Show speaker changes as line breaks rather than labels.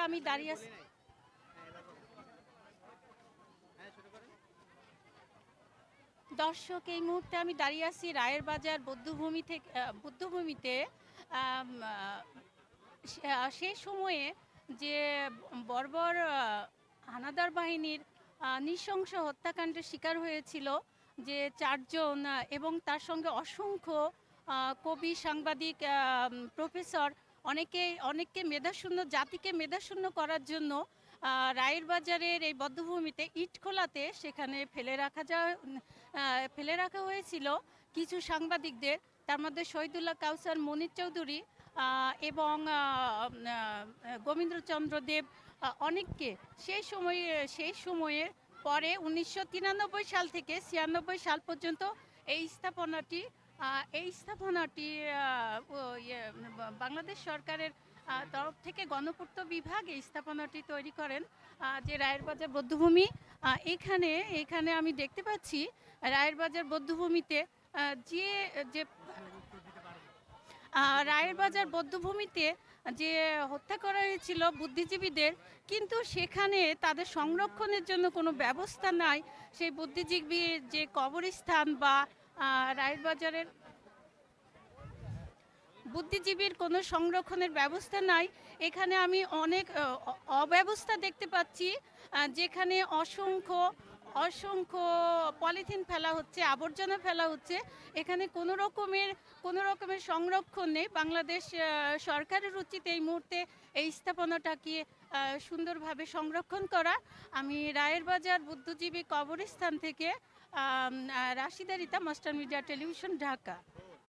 আমি দাঁড়িয়ে আছি দর্শক, এই মুহূর্তে আমি দাঁড়িয়ে আছি রায়ের বাজার বুদ্ধভূমিতে। সেই সময়ে যে বর্বর হানাদার বাহিনীর নৃশংস হত্যাকাণ্ডের শিকার হয়েছিল যে চারজন, এবং তার সঙ্গে অসংখ্য কবি, সাংবাদিক, প্রফেসর, অনেককে মেধাশূন্য, জাতিকে মেধাশূন্য করার জন্য রায়ের বাজারের এই বদ্ধভূমিতে ইটখোলাতে সেখানে ফেলে রাখা হয়েছিল কিছু সাংবাদিকদের। তার মধ্যে শহীদুল্লাহ কাউসার, মনির চৌধুরী এবং গোবিন্দচন্দ্র দেব, অনেককে সেই সময়ে পরে 1993 সাল থেকে 96 সাল পর্যন্ত এই স্থাপনাটি বাংলাদেশ সরকারের তরফ থেকে গণপূর্ত বিভাগ এই স্থাপনাটি তৈরি করেন, যে রায়ের বাজার বধ্যভূমি। এখানে আমি দেখতে পাচ্ছি রায়ের বাজার বধ্যভূমিতে যে যে রায়ের বাজার বধ্যভূমিতে যে হত্যা করা হয়েছিল বুদ্ধিজীবীদের, কিন্তু সেখানে তাদের সংরক্ষণের জন্য কোনো ব্যবস্থা নাই। সেই বুদ্ধিজীবীর যে কবরস্থান বা রায়ের বাজারের বুদ্ধিজীবীর কোনো সংরক্ষণের ব্যবস্থা নাই। এখানে আমি অনেক অব্যবস্থা দেখতে পাচ্ছি, যেখানে অসংখ্য পলিথিন ফেলা হচ্ছে, আবর্জনা ফেলা হচ্ছে। এখানে কোনো রকমের সংরক্ষণ নেই। বাংলাদেশ সরকারের উচিত এই মুহূর্তে এই স্থাপনাটাকে সুন্দরভাবে সংরক্ষণ করা। আমি রায়ের বাজার বুদ্ধিজীবী কবরস্থান থেকে Rashida Rita, master media television, Dhaka.